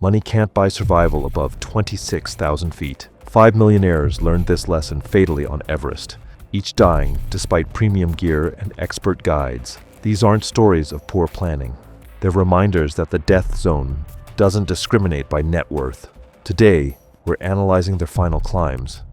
Money can't buy survival above 26,000 feet. 5 millionaires learned this lesson fatally on Everest, each dying despite premium gear and expert guides. These aren't stories of poor planning. They're reminders that the death zone doesn't discriminate by net worth. Today, we're analyzing their final climbs.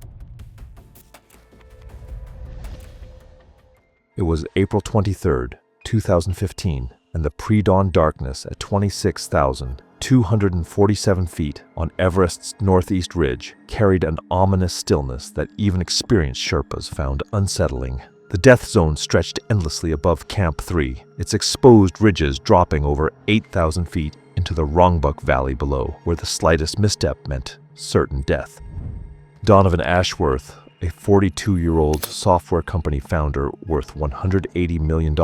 It was April 23rd, 2015, and the pre-dawn darkness at 26,247 feet on Everest's northeast ridge carried an ominous stillness that even experienced Sherpas found unsettling. The death zone stretched endlessly above Camp 3, its exposed ridges dropping over 8,000 feet into the Rongbuk Valley below, where the slightest misstep meant certain death. Donovan Ashworth, a 42-year-old software company founder worth $180 million,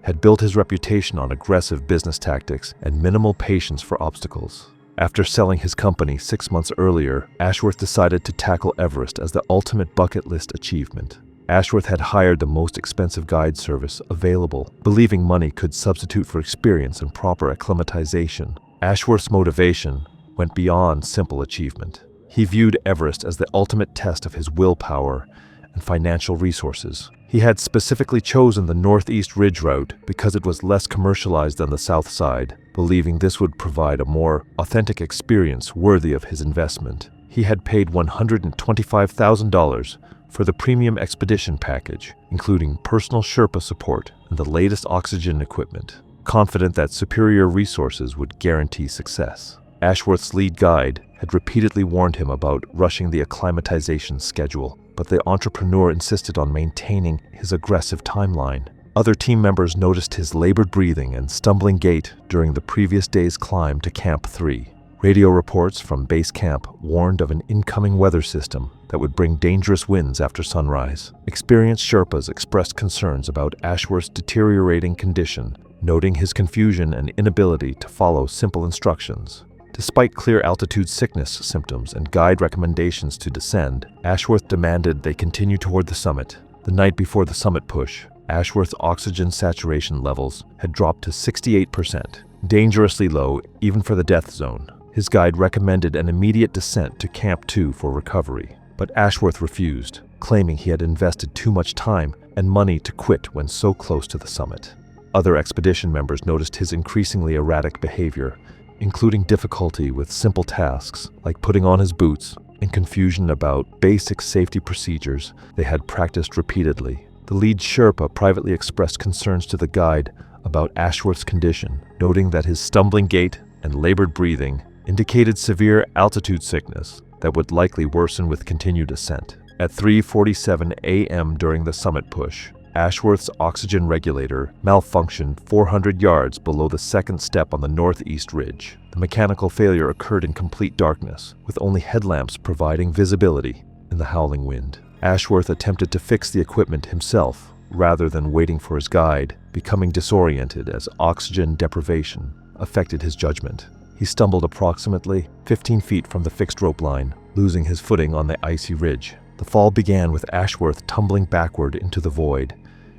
had built his reputation on aggressive business tactics and minimal patience for obstacles. After selling his company 6 months earlier, Ashworth decided to tackle Everest as the ultimate bucket list achievement. Ashworth had hired the most expensive guide service available, believing money could substitute for experience and proper acclimatization. Ashworth's motivation went beyond simple achievement. He viewed Everest as the ultimate test of his willpower and financial resources. He had specifically chosen the northeast ridge route because it was less commercialized than the south side, believing this would provide a more authentic experience worthy of his investment. He had paid $125,000 for the premium expedition package, including personal Sherpa support and the latest oxygen equipment, confident that superior resources would guarantee success. Ashworth's lead guide had repeatedly warned him about rushing the acclimatization schedule, but the entrepreneur insisted on maintaining his aggressive timeline. Other team members noticed his labored breathing and stumbling gait during the previous day's climb to Camp 3. Radio reports from base camp warned of an incoming weather system that would bring dangerous winds after sunrise. Experienced Sherpas expressed concerns about Ashworth's deteriorating condition, noting his confusion and inability to follow simple instructions. Despite clear altitude sickness symptoms and guide recommendations to descend, Ashworth demanded they continue toward the summit. The night before the summit push, Ashworth's oxygen saturation levels had dropped to 68%, dangerously low even for the death zone. His guide recommended an immediate descent to Camp 2 for recovery, but Ashworth refused, claiming he had invested too much time and money to quit when so close to the summit. Other expedition members noticed his increasingly erratic behavior, including difficulty with simple tasks like putting on his boots and confusion about basic safety procedures they had practiced repeatedly. The lead Sherpa privately expressed concerns to the guide about Ashworth's condition, noting that his stumbling gait and labored breathing indicated severe altitude sickness that would likely worsen with continued ascent. At 3:47 a.m. during the summit push, Ashworth's oxygen regulator malfunctioned 400 yards below the second step on the northeast ridge. The mechanical failure occurred in complete darkness, with only headlamps providing visibility in the howling wind. Ashworth attempted to fix the equipment himself, rather than waiting for his guide, becoming disoriented as oxygen deprivation affected his judgment. He stumbled approximately 15 feet from the fixed rope line, losing his footing on the icy ridge. The fall began with Ashworth tumbling backward into the void,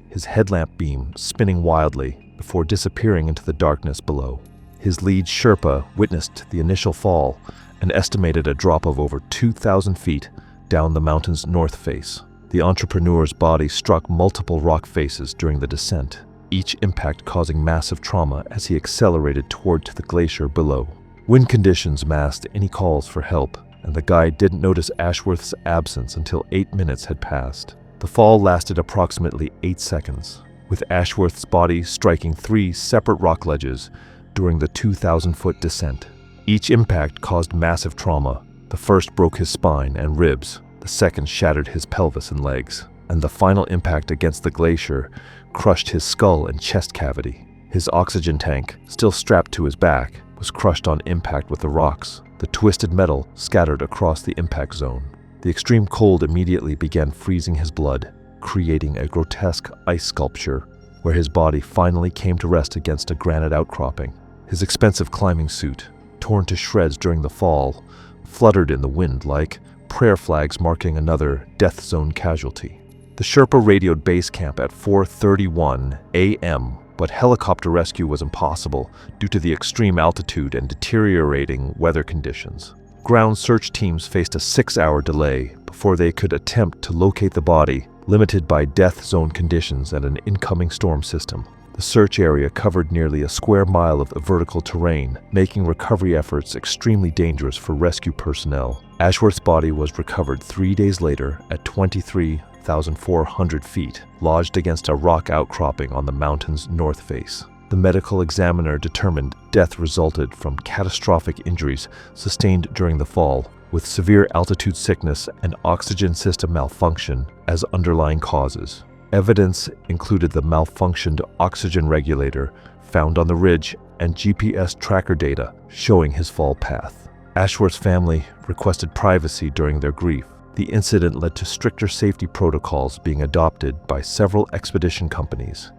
his headlamp beam spinning wildly before disappearing into the darkness below. His lead Sherpa witnessed the initial fall and estimated a drop of over 2,000 feet down the mountain's north face. The entrepreneur's body struck multiple rock faces during the descent, each impact causing massive trauma as he accelerated toward the glacier below. Wind conditions masked any calls for help, and the guide didn't notice Ashworth's absence until 8 minutes had passed. The fall lasted approximately 8 seconds, with Ashworth's body striking 3 separate rock ledges during the 2,000-foot descent. Each impact caused massive trauma. The first broke his spine and ribs, the second shattered his pelvis and legs, and the final impact against the glacier crushed his skull and chest cavity. His oxygen tank, still strapped to his back, was crushed on impact with the rocks. The twisted metal scattered across the impact zone. The extreme cold immediately began freezing his blood, creating a grotesque ice sculpture where his body finally came to rest against a granite outcropping. His expensive climbing suit, torn to shreds during the fall, fluttered in the wind like prayer flags marking another death zone casualty. The Sherpa radioed base camp at 4:31 a.m. but helicopter rescue was impossible due to the extreme altitude and deteriorating weather conditions. Ground search teams faced a 6-hour delay before they could attempt to locate the body, limited by death zone conditions and an incoming storm system. The search area covered nearly a square mile of vertical terrain, making recovery efforts extremely dangerous for rescue personnel. Ashworth's body was recovered 3 days later at 23,400 feet, lodged against a rock outcropping on the mountain's north face. The medical examiner determined death resulted from catastrophic injuries sustained during the fall, with severe altitude sickness and oxygen system malfunction as underlying causes. Evidence included the malfunctioned oxygen regulator found on the ridge and GPS tracker data showing his fall path. Ashworth's family requested privacy during their grief. The incident led to stricter safety protocols being adopted by several expedition companies.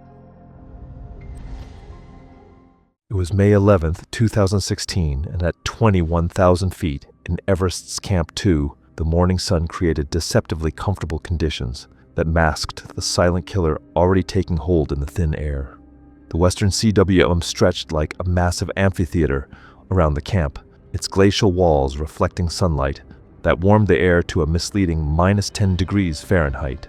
It was May 11, 2016, and at 21,000 feet in Everest's Camp 2, the morning sun created deceptively comfortable conditions that masked the silent killer already taking hold in the thin air. The western CWM stretched like a massive amphitheater around the camp, its glacial walls reflecting sunlight that warmed the air to a misleading -10 degrees Fahrenheit.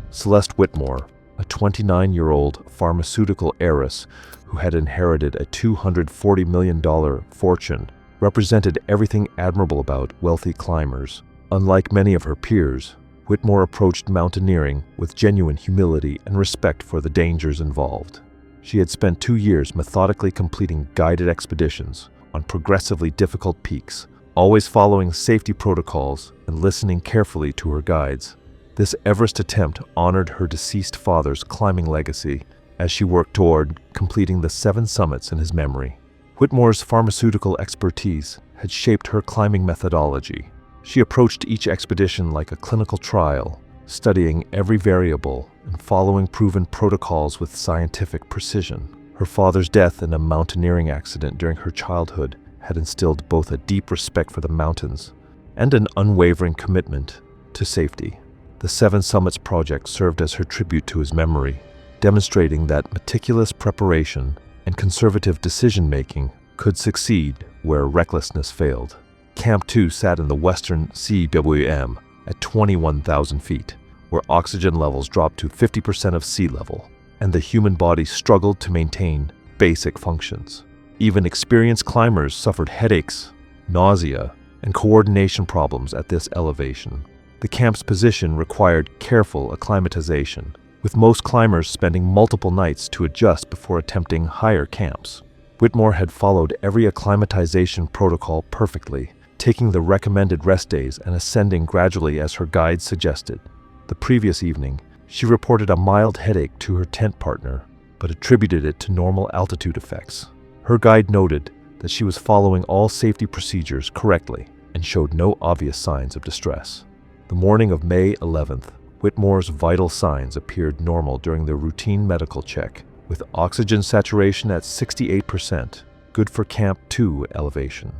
Celeste Whitmore, a 29-year-old pharmaceutical heiress who had inherited a $240 million fortune, represented everything admirable about wealthy climbers. Unlike many of her peers, Whitmore approached mountaineering with genuine humility and respect for the dangers involved. She had spent 2 years methodically completing guided expeditions on progressively difficult peaks, always following safety protocols and listening carefully to her guides. This Everest attempt honored her deceased father's climbing legacy as she worked toward completing the 7 summits in his memory. Whitmore's pharmaceutical expertise had shaped her climbing methodology. She approached each expedition like a clinical trial, studying every variable and following proven protocols with scientific precision. Her father's death in a mountaineering accident during her childhood had instilled both a deep respect for the mountains and an unwavering commitment to safety. The 7 Summits project served as her tribute to his memory, demonstrating that meticulous preparation and conservative decision-making could succeed where recklessness failed. Camp 2 sat in the western CWM at 21,000 feet, where oxygen levels dropped to 50% of sea level, and the human body struggled to maintain basic functions. Even experienced climbers suffered headaches, nausea, and coordination problems at this elevation. The camp's position required careful acclimatization, with most climbers spending multiple nights to adjust before attempting higher camps. Whitmore had followed every acclimatization protocol perfectly, taking the recommended rest days and ascending gradually as her guide suggested. The previous evening, she reported a mild headache to her tent partner, but attributed it to normal altitude effects. Her guide noted that she was following all safety procedures correctly and showed no obvious signs of distress. The morning of May 11th, Whitmore's vital signs appeared normal during the routine medical check, with oxygen saturation at 68%, good for Camp 2 elevation.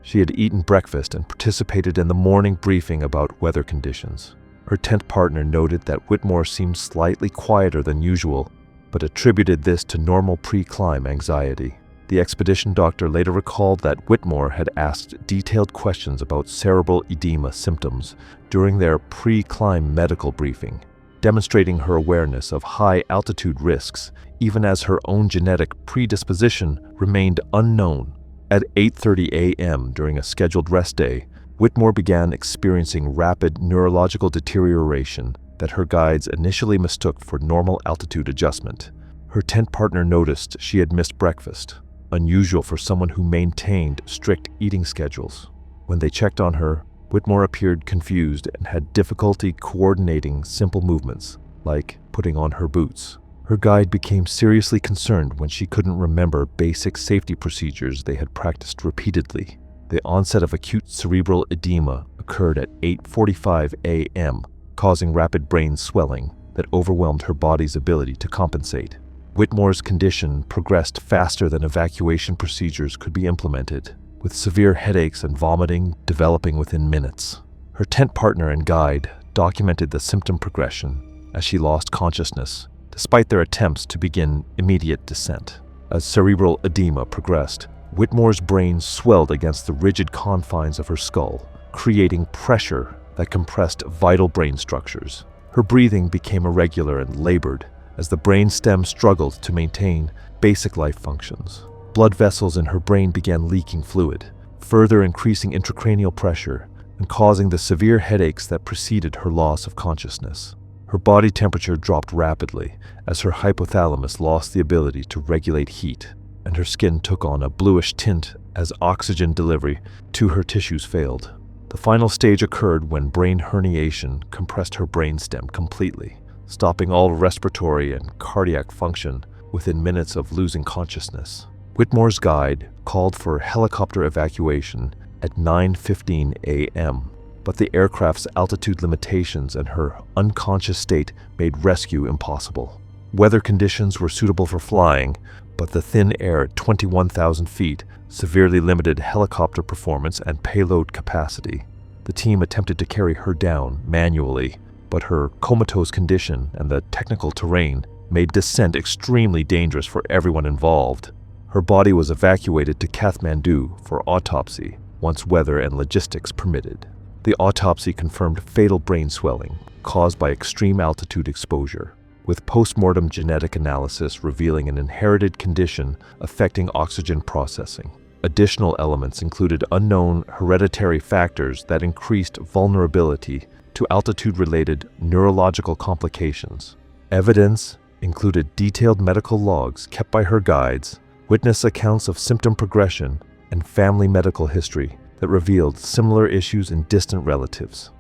She had eaten breakfast and participated in the morning briefing about weather conditions. Her tent partner noted that Whitmore seemed slightly quieter than usual, but attributed this to normal pre-climb anxiety. The expedition doctor later recalled that Whitmore had asked detailed questions about cerebral edema symptoms during their pre-climb medical briefing, demonstrating her awareness of high-altitude risks, even as her own genetic predisposition remained unknown. At 8:30 a.m. during a scheduled rest day, Whitmore began experiencing rapid neurological deterioration that her guides initially mistook for normal altitude adjustment. Her tent partner noticed she had missed breakfast, unusual for someone who maintained strict eating schedules. When they checked on her, Whitmore appeared confused and had difficulty coordinating simple movements, like putting on her boots. Her guide became seriously concerned when she couldn't remember basic safety procedures they had practiced repeatedly. The onset of acute cerebral edema occurred at 8:45 a.m., causing rapid brain swelling that overwhelmed her body's ability to compensate. Whitmore's condition progressed faster than evacuation procedures could be implemented, with severe headaches and vomiting developing within minutes. Her tent partner and guide documented the symptom progression as she lost consciousness, despite their attempts to begin immediate descent. As cerebral edema progressed, Whitmore's brain swelled against the rigid confines of her skull, creating pressure that compressed vital brain structures. Her breathing became irregular and labored as the brain stem struggled to maintain basic life functions. Blood vessels in her brain began leaking fluid, further increasing intracranial pressure and causing the severe headaches that preceded her loss of consciousness. Her body temperature dropped rapidly as her hypothalamus lost the ability to regulate heat, and her skin took on a bluish tint as oxygen delivery to her tissues failed. The final stage occurred when brain herniation compressed her brainstem completely, stopping all respiratory and cardiac function within minutes of losing consciousness. Whitmore's guide called for helicopter evacuation at 9:15 a.m., but the aircraft's altitude limitations and her unconscious state made rescue impossible. Weather conditions were suitable for flying, but the thin air at 21,000 feet severely limited helicopter performance and payload capacity. The team attempted to carry her down manually, but her comatose condition and the technical terrain made descent extremely dangerous for everyone involved. Her body was evacuated to Kathmandu for autopsy once weather and logistics permitted. The autopsy confirmed fatal brain swelling caused by extreme altitude exposure, with post-mortem genetic analysis revealing an inherited condition affecting oxygen processing. Additional elements included unknown hereditary factors that increased vulnerability to altitude-related neurological complications. Evidence included detailed medical logs kept by her guides, witness accounts of symptom progression, and family medical history that revealed similar issues in distant relatives.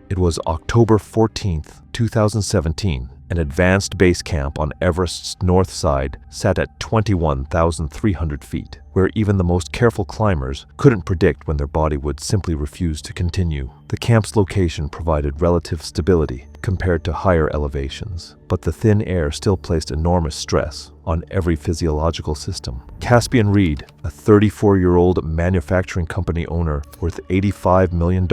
It was October 14, 2017. An advanced base camp on Everest's north side sat at 21,300 feet, where even the most careful climbers couldn't predict when their body would simply refuse to continue. The camp's location provided relative stability compared to higher elevations, but the thin air still placed enormous stress on every physiological system. Caspian Reed, a 34-year-old manufacturing company owner worth $85 million,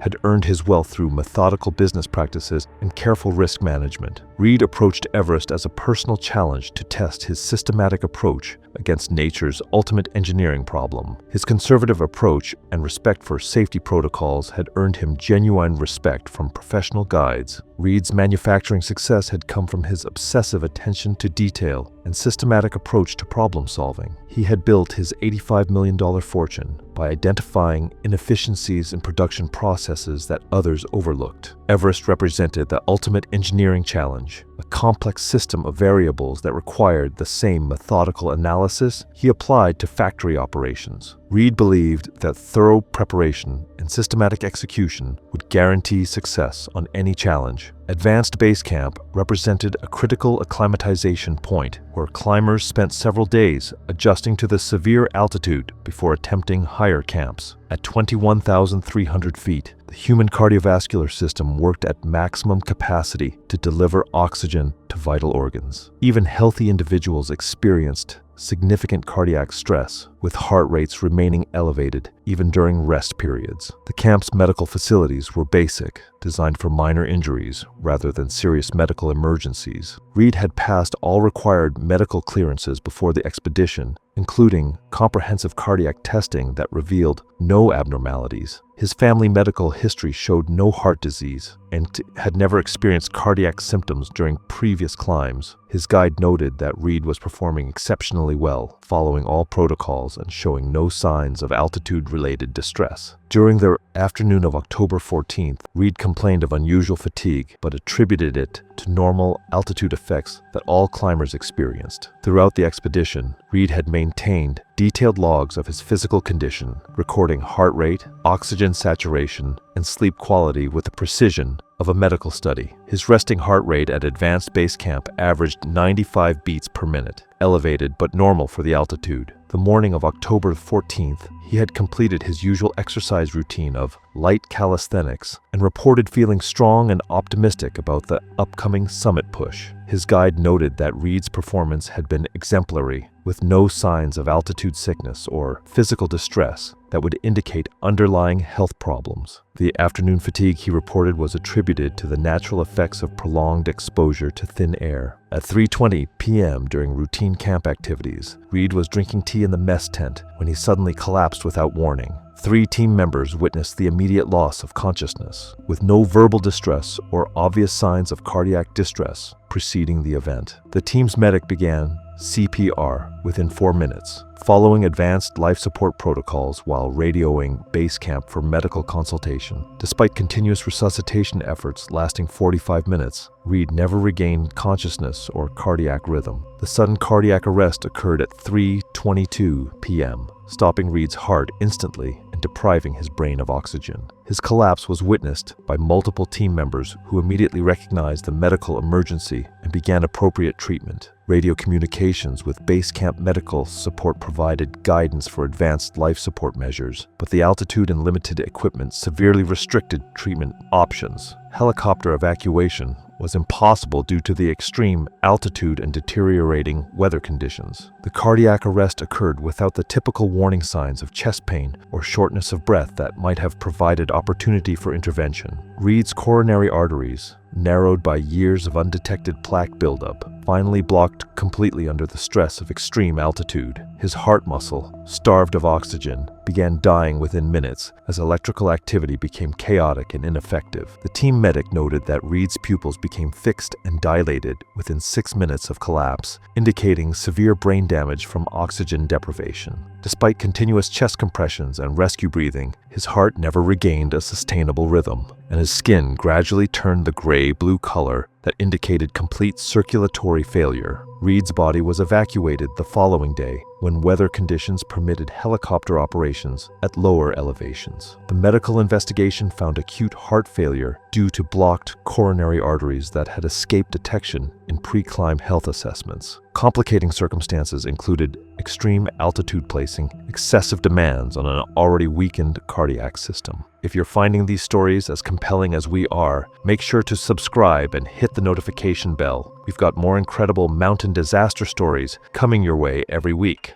had earned his wealth through methodical business practices and careful risk management. Reed approached Everest as a personal challenge to test his systematic approach against nature's ultimate engineering problem. His conservative approach and respect for safety protocols had earned him genuine respect from professional guides. Reed's manufacturing success had come from his obsessive attention to detail and systematic approach to problem solving. He had built his $85 million fortune by identifying inefficiencies in production processes that others overlooked. Everest represented the ultimate engineering challenge, a complex system of variables that required the same methodical analysis he applied to factory operations. Reed believed that thorough preparation and systematic execution would guarantee success on any challenge. Advanced Base Camp represented a critical acclimatization point where climbers spent several days adjusting to the severe altitude before attempting higher camps. At 21,300 feet, the human cardiovascular system worked at maximum capacity to deliver oxygen to vital organs. Even healthy individuals experienced significant cardiac stress, with heart rates remaining elevated even during rest periods. The camp's medical facilities were basic, designed for minor injuries rather than serious medical emergencies. Reed had passed all required medical clearances before the expedition, including comprehensive cardiac testing that revealed no abnormalities. His family medical history showed no heart disease and had never experienced cardiac symptoms during previous climbs. His guide noted that Reed was performing exceptionally well, following all protocols and showing no signs of altitude-related distress. During the afternoon of October 14th, Reed complained of unusual fatigue, but attributed it to normal altitude effects that all climbers experienced. Throughout the expedition, Reed had maintained detailed logs of his physical condition, recording heart rate, oxygen saturation, and sleep quality with the precision of a medical study. His resting heart rate at Advanced Base Camp averaged 95 beats per minute, elevated but normal for the altitude. The morning of October 14th, he had completed his usual exercise routine of light calisthenics and reported feeling strong and optimistic about the upcoming summit push. His guide noted that Reed's performance had been exemplary, with no signs of altitude sickness or physical distress that would indicate underlying health problems. The afternoon fatigue, he reported, was attributed to the natural effects of prolonged exposure to thin air. At 3:20 p.m. during routine camp activities, Reed was drinking tea in the mess tent when he suddenly collapsed without warning. 3 team members witnessed the immediate loss of consciousness, with no verbal distress or obvious signs of cardiac distress preceding the event. The team's medic began CPR within 4 minutes, following advanced life support protocols while radioing base camp for medical consultation. Despite continuous resuscitation efforts lasting 45 minutes, Reed never regained consciousness or cardiac rhythm. The sudden cardiac arrest occurred at 3:22 p.m., stopping Reed's heart instantly and depriving his brain of oxygen. His collapse was witnessed by multiple team members who immediately recognized the medical emergency and began appropriate treatment. Radio communications with base camp medical support provided guidance for advanced life support measures, but the altitude and limited equipment severely restricted treatment options. Helicopter evacuation was impossible due to the extreme altitude and deteriorating weather conditions. The cardiac arrest occurred without the typical warning signs of chest pain or shortness of breath that might have provided opportunity for intervention. Reed's coronary arteries, narrowed by years of undetected plaque buildup, finally blocked completely under the stress of extreme altitude. His heart muscle, starved of oxygen, began dying within minutes as electrical activity became chaotic and ineffective. The team medic noted that Reed's pupils became fixed and dilated within 6 minutes of collapse, indicating severe brain damage from oxygen deprivation. Despite continuous chest compressions and rescue breathing, his heart never regained a sustainable rhythm, and his skin gradually turned the gray-blue color that indicated complete circulatory failure. Reed's body was evacuated the following day when weather conditions permitted helicopter operations at lower elevations. The medical investigation found acute heart failure due to blocked coronary arteries that had escaped detection in pre-climb health assessments. Complicating circumstances included extreme altitude placing excessive demands on an already weakened cardiac system. If you're finding these stories as compelling as we are, make sure to subscribe and hit the notification bell. We've got more incredible mountain disaster stories coming your way every week.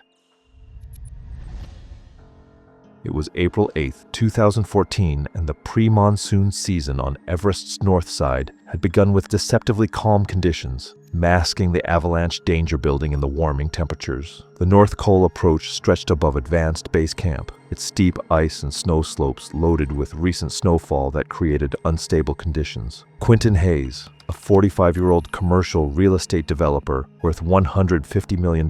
It was April 8th, 2014, and the pre-monsoon season on Everest's north side had begun with deceptively calm conditions, masking the avalanche danger building in the warming temperatures. The North Col approach stretched above advanced base camp, its steep ice and snow slopes loaded with recent snowfall that created unstable conditions. Quentin Hayes, a 45-year-old commercial real estate developer worth $150 million,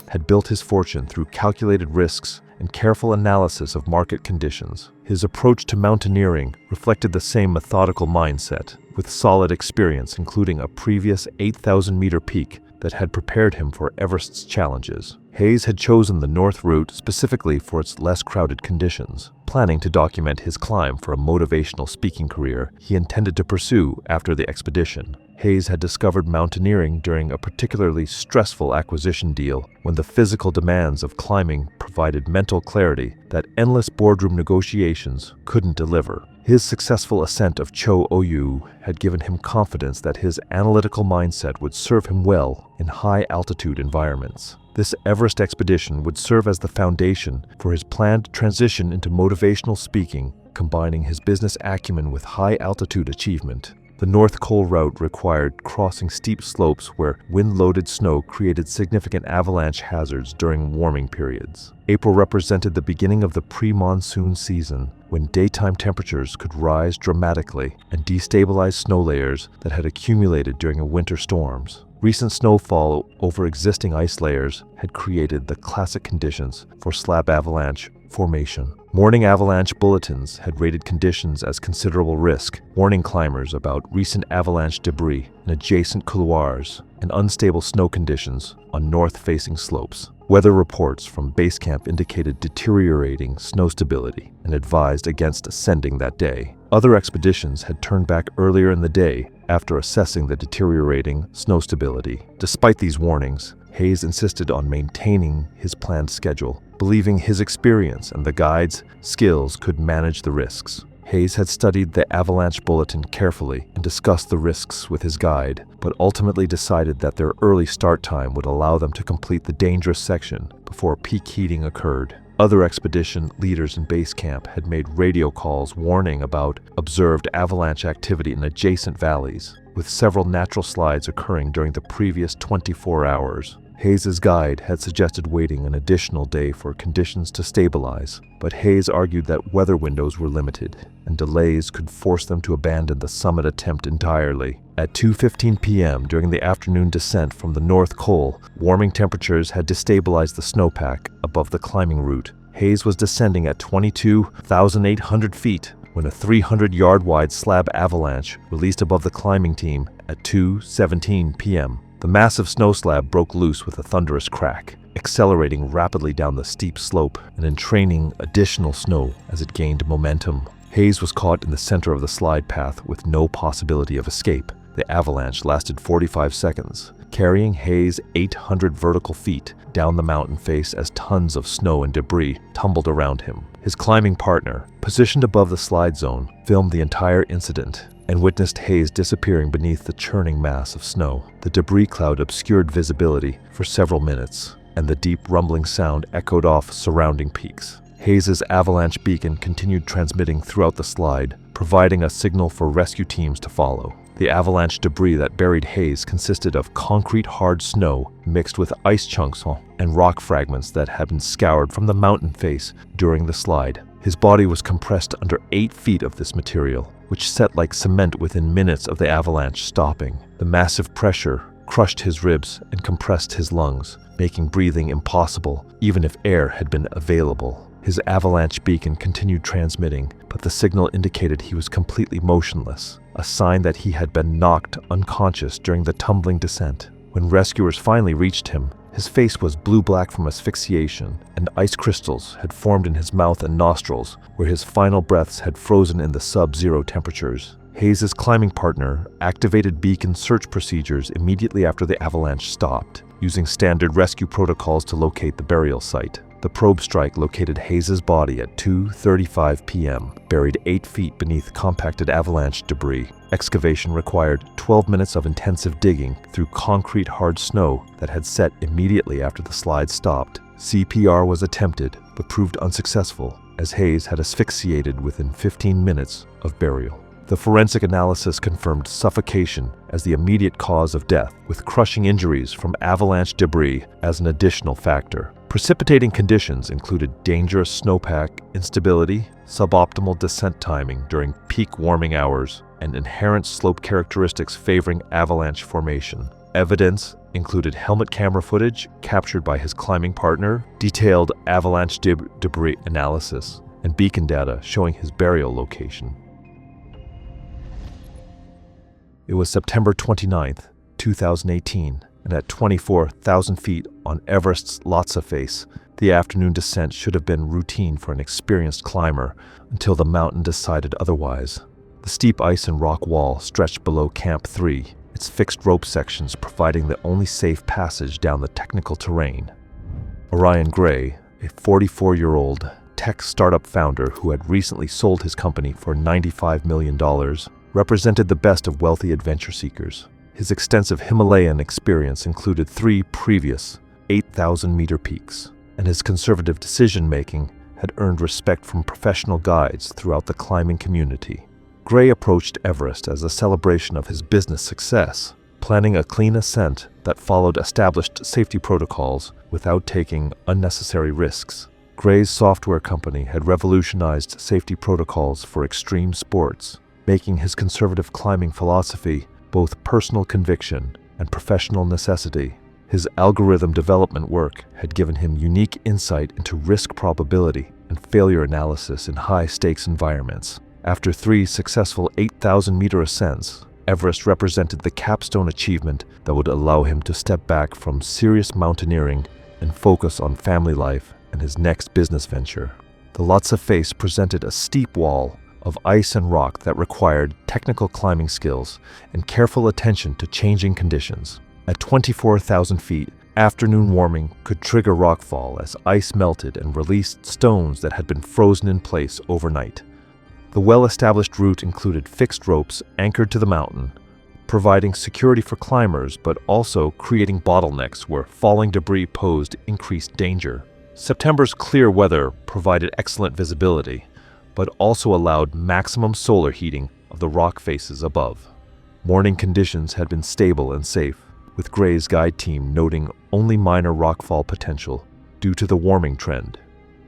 had built his fortune through calculated risks and careful analysis of market conditions. His approach to mountaineering reflected the same methodical mindset, with solid experience including a previous 8,000-meter peak that had prepared him for Everest's challenges. Hayes had chosen the north route specifically for its less crowded conditions, planning to document his climb for a motivational speaking career he intended to pursue after the expedition. Hayes had discovered mountaineering during a particularly stressful acquisition deal when the physical demands of climbing provided mental clarity that endless boardroom negotiations couldn't deliver. His successful ascent of Cho Oyu had given him confidence that his analytical mindset would serve him well in high-altitude environments. This Everest expedition would serve as the foundation for his planned transition into motivational speaking, combining his business acumen with high-altitude achievement. The North Col route required crossing steep slopes where wind-loaded snow created significant avalanche hazards during warming periods. April represented the beginning of the pre-monsoon season, when daytime temperatures could rise dramatically and destabilize snow layers that had accumulated during winter storms. Recent snowfall over existing ice layers had created the classic conditions for slab avalanche formation. Morning avalanche bulletins had rated conditions as considerable risk, warning climbers about recent avalanche debris in adjacent couloirs and unstable snow conditions on north-facing slopes. Weather reports from base camp indicated deteriorating snow stability and advised against ascending that day. Other expeditions had turned back earlier in the day after assessing the deteriorating snow stability. Despite these warnings, Hayes insisted on maintaining his planned schedule, believing his experience and the guide's skills could manage the risks. Hayes had studied the avalanche bulletin carefully and discussed the risks with his guide but ultimately decided that their early start time would allow them to complete the dangerous section before peak heating occurred. Other expedition leaders in base camp had made radio calls warning about observed avalanche activity in adjacent valleys, with several natural slides occurring during the previous 24 hours. Hayes's guide had suggested waiting an additional day for conditions to stabilize, but Hayes argued that weather windows were limited, and delays could force them to abandon the summit attempt entirely. At 2:15 p.m. during the afternoon descent from the North Col, warming temperatures had destabilized the snowpack above the climbing route. Hayes was descending at 22,800 feet when a 300-yard-wide slab avalanche released above the climbing team at 2:17 p.m. The massive snow slab broke loose with a thunderous crack, accelerating rapidly down the steep slope and entraining additional snow as it gained momentum. Hayes was caught in the center of the slide path with no possibility of escape. The avalanche lasted 45 seconds, carrying Hayes 800 vertical feet down the mountain face as tons of snow and debris tumbled around him. His climbing partner, positioned above the slide zone, filmed the entire incident and witnessed Hayes disappearing beneath the churning mass of snow. The debris cloud obscured visibility for several minutes, and the deep rumbling sound echoed off surrounding peaks. Hayes's avalanche beacon continued transmitting throughout the slide, providing a signal for rescue teams to follow. The avalanche debris that buried Hayes consisted of concrete hard snow mixed with ice chunks and rock fragments that had been scoured from the mountain face during the slide. His body was compressed under 8 feet of this material, which set like cement within minutes of the avalanche stopping. The massive pressure crushed his ribs and compressed his lungs, making breathing impossible even if air had been available. His avalanche beacon continued transmitting, but the signal indicated he was completely motionless, a sign that he had been knocked unconscious during the tumbling descent. When rescuers finally reached him, his face was blue-black from asphyxiation, and ice crystals had formed in his mouth and nostrils, where his final breaths had frozen in the sub-zero temperatures. Hayes's climbing partner activated beacon search procedures immediately after the avalanche stopped, using standard rescue protocols to locate the burial site. The probe strike located Hayes's body at 2:35 p.m., buried 8 feet beneath compacted avalanche debris. Excavation required 12 minutes of intensive digging through concrete hard snow that had set immediately after the slide stopped. CPR was attempted, but proved unsuccessful, as Hayes had asphyxiated within 15 minutes of burial. The forensic analysis confirmed suffocation as the immediate cause of death, with crushing injuries from avalanche debris as an additional factor. Precipitating conditions included dangerous snowpack instability, suboptimal descent timing during peak warming hours, and inherent slope characteristics favoring avalanche formation. Evidence included helmet camera footage captured by his climbing partner, detailed avalanche debris analysis, and beacon data showing his burial location. It was September 29th, 2018, and at 24,000 feet on Everest's Lhotse face, the afternoon descent should have been routine for an experienced climber until the mountain decided otherwise. The steep ice and rock wall stretched below Camp 3, its fixed rope sections providing the only safe passage down the technical terrain. Orion Gray, a 44-year-old tech startup founder who had recently sold his company for $95 million, represented the best of wealthy adventure seekers. His extensive Himalayan experience included 3 previous 8,000-meter peaks, and his conservative decision-making had earned respect from professional guides throughout the climbing community. Gray approached Everest as a celebration of his business success, planning a clean ascent that followed established safety protocols without taking unnecessary risks. Gray's software company had revolutionized safety protocols for extreme sports, making his conservative climbing philosophy both personal conviction and professional necessity. His algorithm development work had given him unique insight into risk probability and failure analysis in high-stakes environments. After 3 successful 8,000-meter ascents, Everest represented the capstone achievement that would allow him to step back from serious mountaineering and focus on family life and his next business venture. The Lhotse face presented a steep wall of ice and rock that required technical climbing skills and careful attention to changing conditions. At 24,000 feet, afternoon warming could trigger rockfall as ice melted and released stones that had been frozen in place overnight. The well-established route included fixed ropes anchored to the mountain, providing security for climbers but also creating bottlenecks where falling debris posed increased danger. September's clear weather provided excellent visibility, but also allowed maximum solar heating of the rock faces above. Morning conditions had been stable and safe, with Gray's guide team noting only minor rockfall potential due to the warming trend.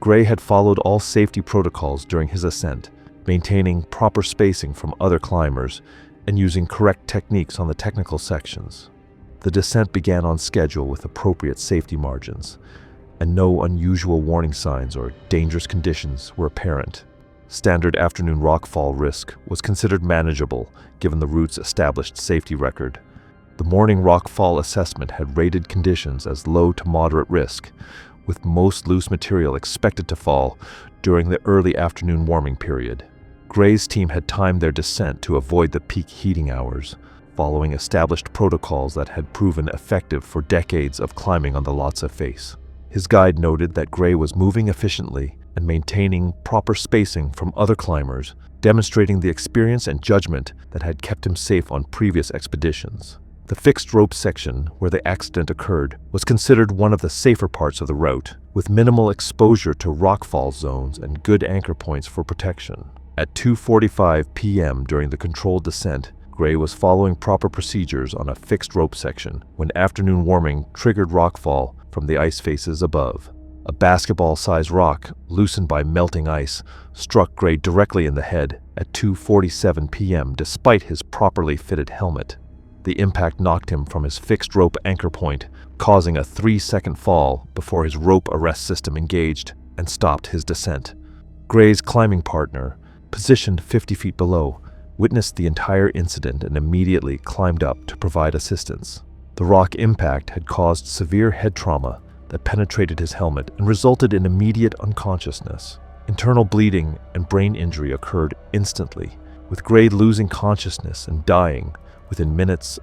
Gray had followed all safety protocols during his ascent, maintaining proper spacing from other climbers and using correct techniques on the technical sections. The descent began on schedule with appropriate safety margins, and no unusual warning signs or dangerous conditions were apparent. Standard afternoon rockfall risk was considered manageable given the route's established safety record. The morning rockfall assessment had rated conditions as low to moderate risk, with most loose material expected to fall during the early afternoon warming period. Gray's team had timed their descent to avoid the peak heating hours, following established protocols that had proven effective for decades of climbing on the Lhotse face. His guide noted that Gray was moving efficiently and maintaining proper spacing from other climbers, demonstrating the experience and judgment that had kept him safe on previous expeditions. The fixed rope section where the accident occurred was considered one of the safer parts of the route, with minimal exposure to rockfall zones and good anchor points for protection. At 2:45 p.m. during the controlled descent, Gray was following proper procedures on a fixed rope section when afternoon warming triggered rockfall from the ice faces above. A basketball-sized rock, loosened by melting ice, struck Gray directly in the head at 2:47 p.m. despite his properly fitted helmet. The impact knocked him from his fixed rope anchor point, causing a 3-second fall before his rope arrest system engaged and stopped his descent. Gray's climbing partner, positioned 50 feet below, witnessed the entire incident and immediately climbed up to provide assistance. The rock impact had caused severe head trauma that penetrated his helmet and resulted in immediate unconsciousness. Internal bleeding and brain injury occurred instantly, with Gray losing consciousness and dying within minutes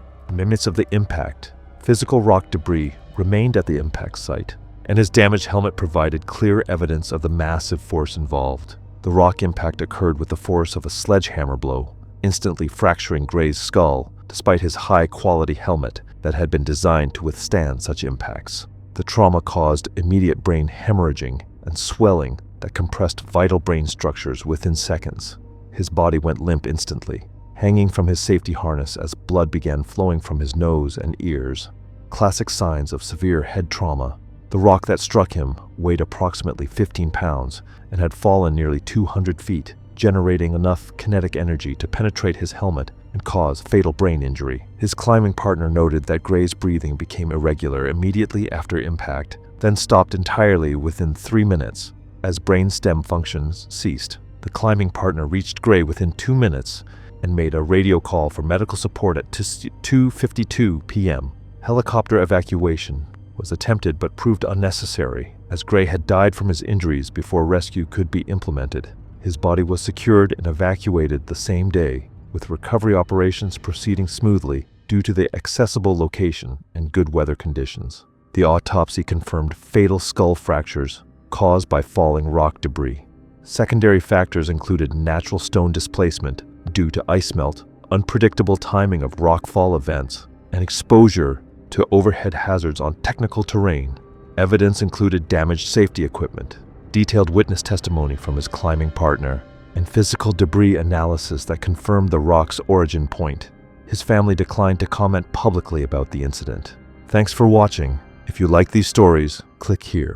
of the impact. Physical rock debris remained at the impact site, and his damaged helmet provided clear evidence of the massive force involved. The rock impact occurred with the force of a sledgehammer blow, instantly fracturing Gray's skull, despite his high-quality helmet that had been designed to withstand such impacts. The trauma caused immediate brain hemorrhaging and swelling that compressed vital brain structures within seconds. His body went limp instantly, hanging from his safety harness as blood began flowing from his nose and ears. Classic signs of severe head trauma. The rock that struck him weighed approximately 15 pounds and had fallen nearly 200 feet, generating enough kinetic energy to penetrate his helmet and cause fatal brain injury. His climbing partner noted that Gray's breathing became irregular immediately after impact, then stopped entirely within 3 minutes as brainstem functions ceased. The climbing partner reached Gray within 2 minutes and made a radio call for medical support at 2:52 p.m. Helicopter evacuation was attempted but proved unnecessary, as Gray had died from his injuries before rescue could be implemented. His body was secured and evacuated the same day, with recovery operations proceeding smoothly due to the accessible location and good weather conditions. The autopsy confirmed fatal skull fractures caused by falling rock debris. Secondary factors included natural stone displacement due to ice melt, unpredictable timing of rockfall events, and exposure to overhead hazards on technical terrain. Evidence included damaged safety equipment, detailed witness testimony from his climbing partner, and physical debris analysis that confirmed the rock's origin point. His family declined to comment publicly about the incident. Thanks for watching. If you like these stories, click here.